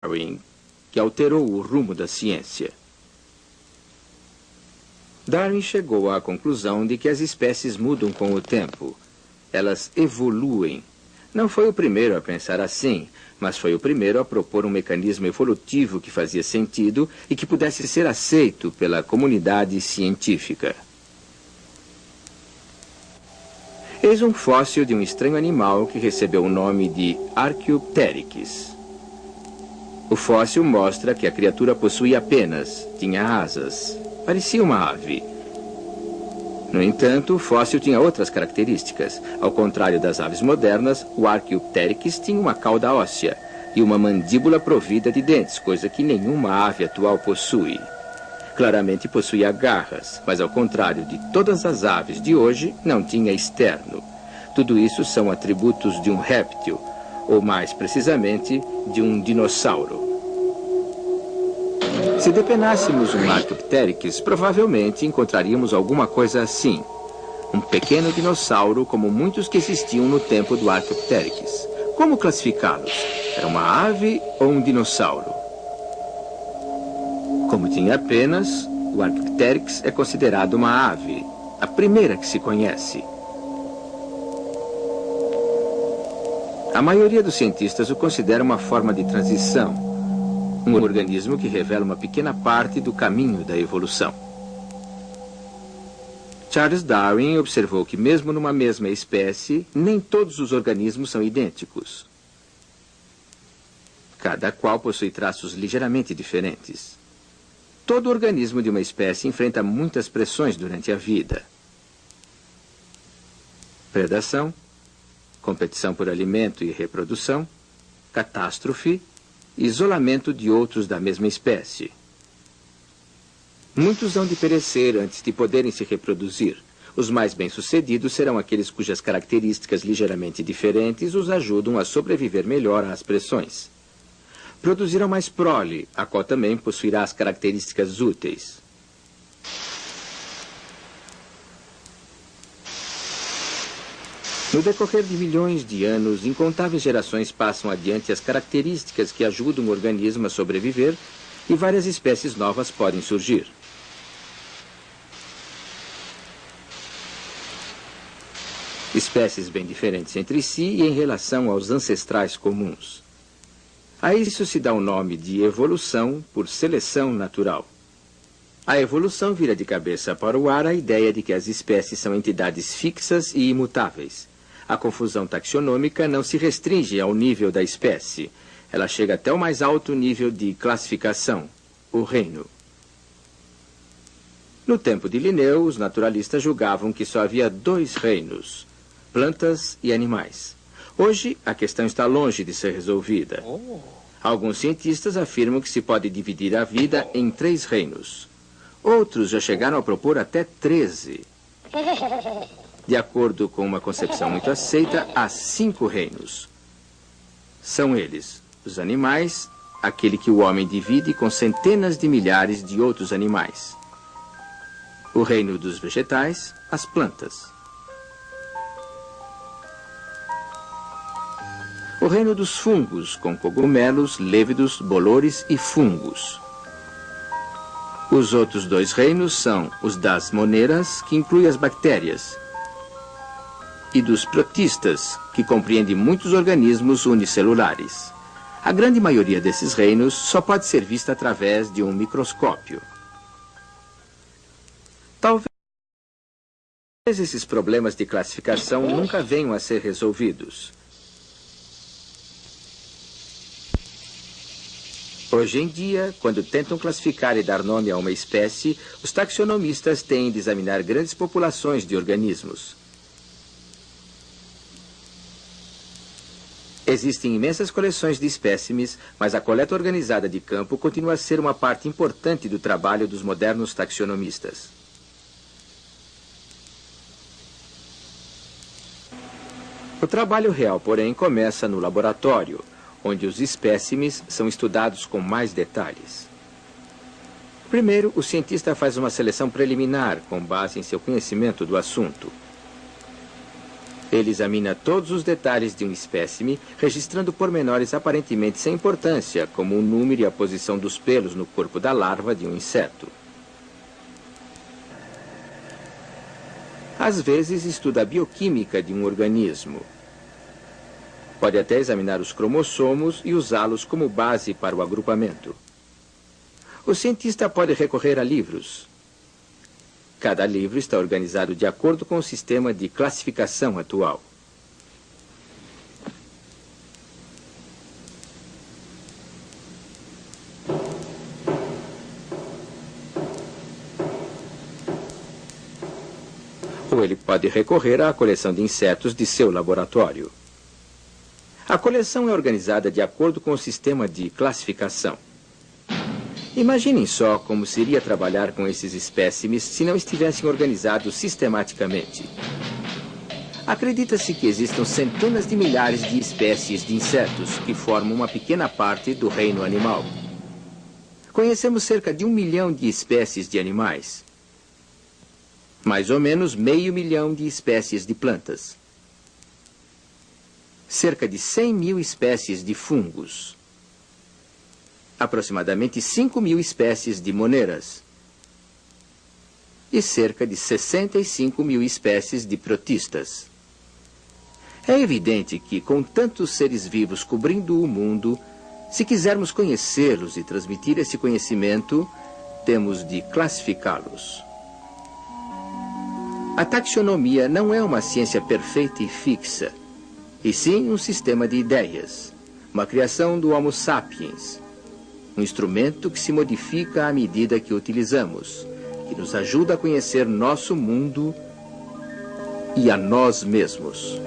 Darwin, que alterou o rumo da ciência. Darwin chegou à conclusão de que as espécies mudam com o tempo. Elas evoluem. Não foi o primeiro a pensar assim, mas foi o primeiro a propor um mecanismo evolutivo que fazia sentido e que pudesse ser aceito pela comunidade científica. Eis um fóssil de um estranho animal que recebeu o nome de Archaeopteryx. O fóssil mostra que a criatura possuía penas, tinha asas, parecia uma ave. No entanto, o fóssil tinha outras características. Ao contrário das aves modernas, o Archaeopteryx tinha uma cauda óssea e uma mandíbula provida de dentes, coisa que nenhuma ave atual possui. Claramente possuía garras, mas ao contrário de todas as aves de hoje, não tinha externo. Tudo isso são atributos de um réptil, ou mais precisamente, de um dinossauro. Se depenássemos um Archaeopteryx, provavelmente encontraríamos alguma coisa assim. Um pequeno dinossauro como muitos que existiam no tempo do Archaeopteryx. Como classificá-los? Era uma ave ou um dinossauro? Como tinha penas, o Archaeopteryx é considerado uma ave, a primeira que se conhece. A maioria dos cientistas o considera uma forma de transição, um organismo que revela uma pequena parte do caminho da evolução. Charles Darwin observou que mesmo numa mesma espécie, nem todos os organismos são idênticos. Cada qual possui traços ligeiramente diferentes. Todo organismo de uma espécie enfrenta muitas pressões durante a vida. Predação, competição por alimento e reprodução, catástrofe, isolamento de outros da mesma espécie. Muitos hão de perecer antes de poderem se reproduzir. Os mais bem-sucedidos serão aqueles cujas características ligeiramente diferentes os ajudam a sobreviver melhor às pressões. Produzirão mais prole, a qual também possuirá as características úteis. No decorrer de milhões de anos, incontáveis gerações passam adiante as características que ajudam o organismo a sobreviver e várias espécies novas podem surgir. Espécies bem diferentes entre si e em relação aos ancestrais comuns. A isso se dá o nome de evolução por seleção natural. A evolução vira de cabeça para o ar a ideia de que as espécies são entidades fixas e imutáveis. A confusão taxonômica não se restringe ao nível da espécie. Ela chega até o mais alto nível de classificação, o reino. No tempo de Linneu, os naturalistas julgavam que só havia 2 reinos, plantas e animais. Hoje, a questão está longe de ser resolvida. Alguns cientistas afirmam que se pode dividir a vida em 3 reinos. Outros já chegaram a propor até 13. De acordo com uma concepção muito aceita, há 5 reinos. São eles: os animais, aquele que o homem divide com centenas de milhares de outros animais. O reino dos vegetais, as plantas. O reino dos fungos, com cogumelos, lévidos, bolores e fungos. Os outros 2 reinos são os das moneras, que inclui as bactérias, e dos protistas, que compreende muitos organismos unicelulares. A grande maioria desses reinos só pode ser vista através de um microscópio. Talvez esses problemas de classificação nunca venham a ser resolvidos. Hoje em dia, quando tentam classificar e dar nome a uma espécie, os taxonomistas têm de examinar grandes populações de organismos. Existem imensas coleções de espécimes, mas a coleta organizada de campo continua a ser uma parte importante do trabalho dos modernos taxonomistas. O trabalho real, porém, começa no laboratório, onde os espécimes são estudados com mais detalhes. Primeiro, o cientista faz uma seleção preliminar, com base em seu conhecimento do assunto. Ele examina todos os detalhes de um espécime, registrando pormenores aparentemente sem importância, como o número e a posição dos pelos no corpo da larva de um inseto. Às vezes, estuda a bioquímica de um organismo. Pode até examinar os cromossomos e usá-los como base para o agrupamento. O cientista pode recorrer a livros. Cada livro está organizado de acordo com o sistema de classificação atual. Ou ele pode recorrer à coleção de insetos de seu laboratório. A coleção é organizada de acordo com o sistema de classificação. Imaginem só como seria trabalhar com esses espécimes se não estivessem organizados sistematicamente. Acredita-se que existam centenas de milhares de espécies de insetos que formam uma pequena parte do reino animal. Conhecemos cerca de 1 milhão de espécies de animais. Mais ou menos 500 mil de espécies de plantas. Cerca de 100 mil espécies de fungos. Aproximadamente 5 mil espécies de moneiras. E cerca de 65 mil espécies de protistas. É evidente que, com tantos seres vivos cobrindo o mundo, se quisermos conhecê-los e transmitir esse conhecimento, temos de classificá-los. A taxonomia não é uma ciência perfeita e fixa, e sim um sistema de ideias, uma criação do Homo sapiens, um instrumento que se modifica à medida que o utilizamos, que nos ajuda a conhecer nosso mundo e a nós mesmos.